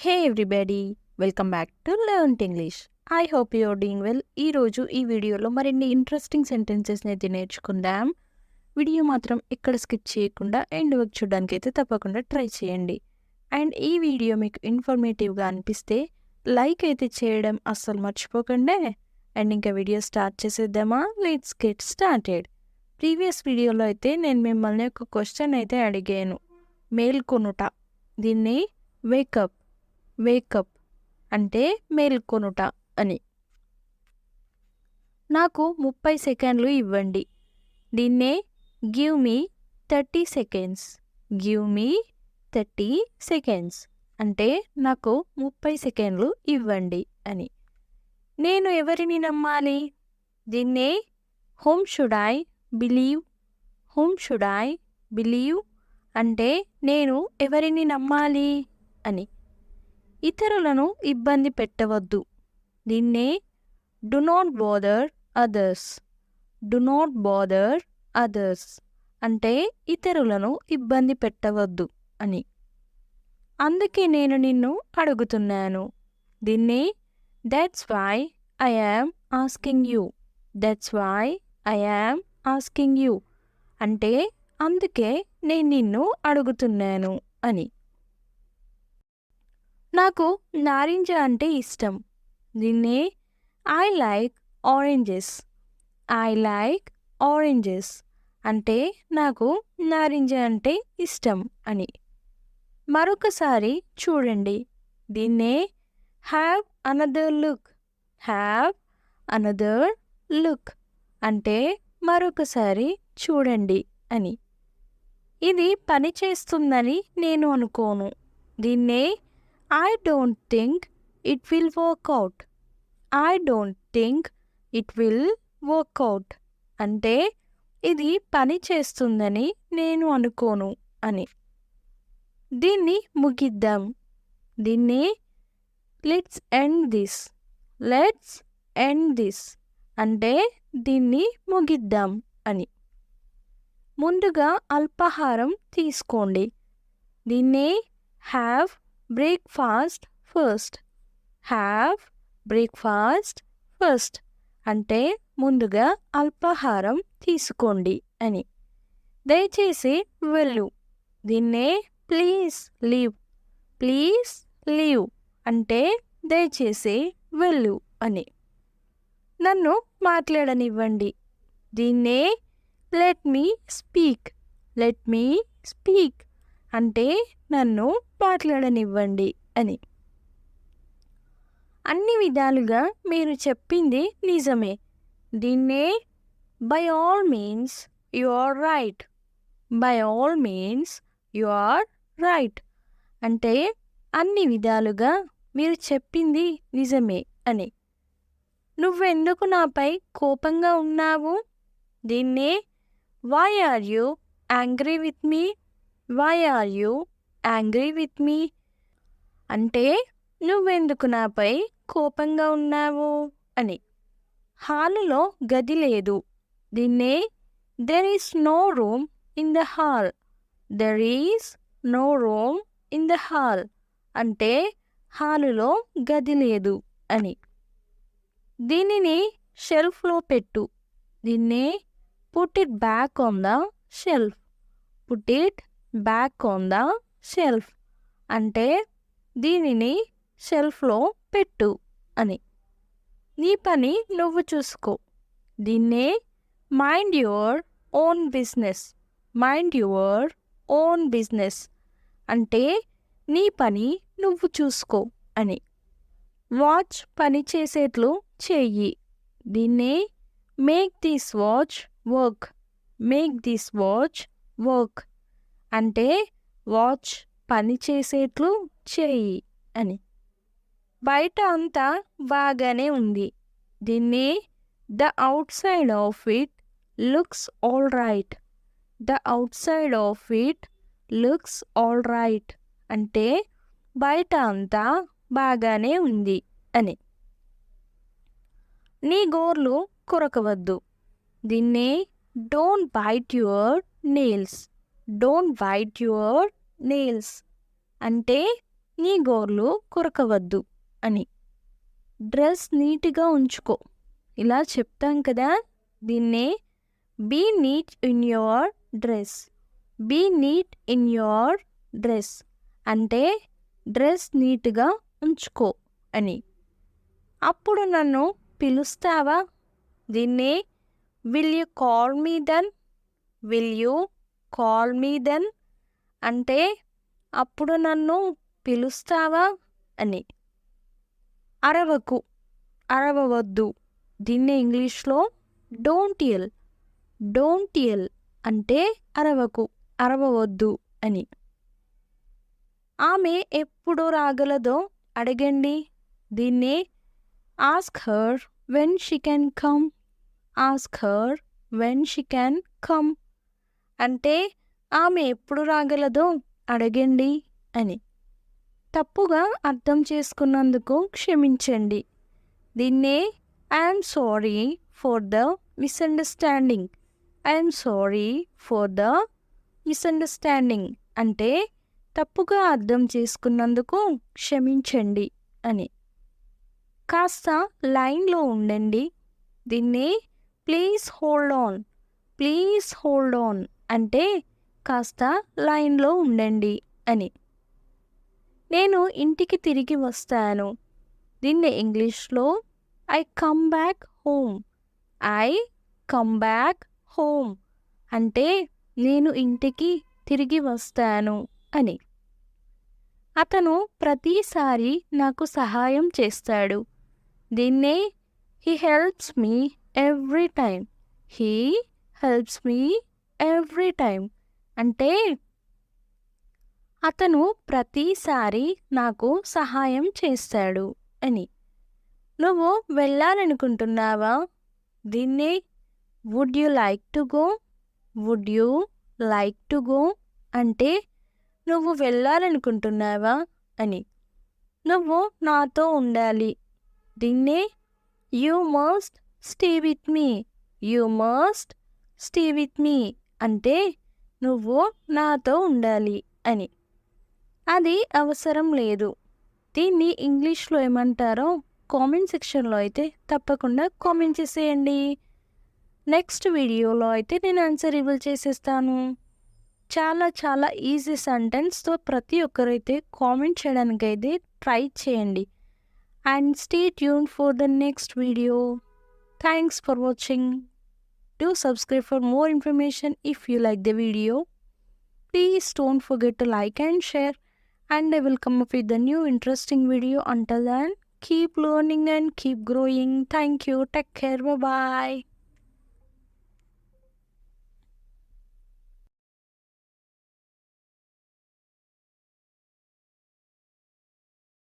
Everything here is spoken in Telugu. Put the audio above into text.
Hey everybody, welcome back to learn English. I hope you are doing well. ఈరోజు ఈ వీడియోలో మరిన్ని ఇంట్రెస్టింగ్ సెంటెన్సెస్ని అయితే నేర్చుకుందాం. వీడియో మాత్రం ఎక్కడ స్కిప్ చేయకుండా ఎండ్ వరకు చూడడానికి అయితే తప్పకుండా ట్రై చేయండి. అండ్ ఈ వీడియో మీకు ఇన్ఫర్మేటివ్గా అనిపిస్తే లైక్ అయితే చేయడం అస్సలు మర్చిపోకండి. అండ్ ఇంకా వీడియో స్టార్ట్ చేసేద్దామా? Let's get started. ప్రీవియస్ వీడియోలో అయితే నేను మిమ్మల్ని ఒక క్వశ్చన్ అయితే అడిగాను. మేల్కొనుట, దీన్ని వేకప్ వేకప్ అంటే మేల్కొనుట అని. నాకు 30 సెకండ్లు ఇవ్వండి. దీన్నే give me 30 seconds. Give me 30 seconds అంటే నాకు 30 సెకండ్లు ఇవ్వండి అని. నేను ఎవరిని నమ్మాలి? దీన్నే whom should I believe. Whom should I believe అంటే నేను ఎవరిని నమ్మాలి అని. ఇతరులను ఇబ్బంది పెట్టవద్దు. దీన్నే do not bother others. Do not bother others అంటే ఇతరులను ఇబ్బంది పెట్టవద్దు అని. అందుకే నేను నిన్ను అడుగుతున్నాను. దీన్నే that's why I am asking you. That's why I am asking you అంటే అందుకే నేను నిన్ను అడుగుతున్నాను అని. నాకు నారింజ అంటే ఇష్టం. దీన్నే I like oranges. I like oranges అంటే నాకు నారింజ అంటే ఇష్టం అని. మరొకసారి చూడండి. దీన్నే have another look. Have another look అంటే మరొకసారి చూడండి అని. ఇది పని చేస్తుందని నేను అనుకోను. దీన్నే I don't think it will work out. I don't think it will work out అంటే ఇది పని చేస్తుందని నేను అనుకోను అని. దీన్ని ముగిద్దాం. దీన్ని let's end this. Let's end this అంటే దీన్ని ముగిద్దాం అని. ముందుగా అల్పాహారం తీసుకోండి. దీన్నే have breakfast first. Have breakfast first అంటే ముందుగా అల్పాహారం తీసుకోండి అని. దయచేసి వెళ్ళు. దీన్నే ప్లీజ్ లీవ్. ప్లీజ్ లీవ్ అంటే దయచేసి వెళ్ళు అని. నన్ను మాట్లాడనివ్వండి. దీన్నే let me speak. Let me speak అంటే నన్ను మాట్లాడనివ్వండి అని. అన్ని విధాలుగా మీరు చెప్పింది నిజమే. దీన్నే by all means you are right. By all means you are right అంటే అన్ని విధాలుగా మీరు చెప్పింది నిజమే అని. నువ్వెందుకు నాపై కోపంగా ఉన్నావు? దీన్నే why are you angry with me. Why are you angry with me అంటే నువ్వెందుకు నాపై కోపంగా ఉన్నావు అని. హాలులో గది లేదు. దీన్నే there is no room in the hall. There is no room in the hall అంటే హాలులో గది లేదు అని. దీనిని షెల్ఫ్లో పెట్టు. దీన్నే put it back on the shelf. Put it back on the shelf అంటే దీనిని షెల్ఫ్లో పెట్టు అని. నీ పని నువ్వు చూసుకో. దీన్నే mind your own business. Mind your own business అంటే నీ పని నువ్వు చూసుకో అని. వాచ్ పని చేసేట్లు చెయ్యి. దీన్నే make this watch work. Make this watch work అంటే వాచ్ పని చేసేట్లు చేయి అని. బయట అంతా బాగానే ఉంది. దీన్ని the out side of it looks all right. The out side of it looks all right అంటే బయట అంతా బాగానే ఉంది అని. నీ గోర్లు కొరకవద్దు. దీన్నే don't byte your nails. Don't byte your nails అంటే నీ గోర్లు కొరకవద్దు అని. డ్రెస్ నీట్గా ఉంచుకో ఇలా చెప్తాం కదా, దీన్నే be neat in your dress. Be neat in your dress అంటే డ్రెస్ నీట్గా ఉంచుకో అని. అప్పుడు నన్ను పిలుస్తావా, దీన్నే will you call me then. Will you call me then అంటే అప్పుడు నన్ను పిలుస్తావా అని. అరవకు, అరవవద్దు, దీన్నే ఇంగ్లీష్లో డోంట్ యెల్. డోంట్ యెల్ అంటే అరవకు, అరవవద్దు అని. ఆమె ఎప్పుడు రాగలదో అడగండి, దీన్నే ask her when she can come. Ask her when she can come అంటే ఆమె ఎప్పుడు రాగలదో అడగండి అని. తప్పుగా అర్థం చేసుకున్నందుకు క్షమించండి, దీన్నే I'm sorry for the misunderstanding. I'm sorry for the misunderstanding అంటే తప్పుగా అర్థం చేసుకున్నందుకు క్షమించండి అని. కాస్త లైన్లో ఉండండి, దీన్నే please hold on. Please hold on అంటే కాస్త లైన్లో ఉండండి అని. నేను ఇంటికి తిరిగి వస్తాను, దీన్ని ఇంగ్లీష్లో I come back home. I come back home అంటే నేను ఇంటికి తిరిగి వస్తాను అని. అతను ప్రతిసారి నాకు సహాయం చేస్తాడు, దీన్నే he helps me every time. He helps me every time అంటే అతను ప్రతిసారి నాకు సహాయం చేస్తాడు అని. నువ్వు వెళ్ళాలనుకుంటున్నావా, దీన్నే would you like to go. Would you like to go అంటే నువ్వు వెళ్ళాలనుకుంటున్నావా అని. నువ్వు నాతో ఉండాలి, దీన్నే you must stay with me. You must stay with me అంటే నువ్వు నాతో ఉండాలి అని. అది అవసరం లేదు, దీన్ని ఇంగ్లీష్లో ఏమంటారో కామెంట్ సెక్షన్లో అయితే తప్పకుండా కామెంట్ చేసేయండి. నెక్స్ట్ వీడియోలో అయితే నేను ఆన్సర్ రివీల్ చేసేస్తాను. చాలా చాలా ఈజీ సెంటెన్స్తో ప్రతి ఒక్కరైతే కామెంట్ చేయడానికి అయితే ట్రై చేయండి. And stay tune for the next video. Thanks for watching. Do subscribe for more information if you like the video. Please don't forget to like and share, and I will come up with a new interesting video. Until then, keep learning and keep growing. Thank you. Take care. Bye bye.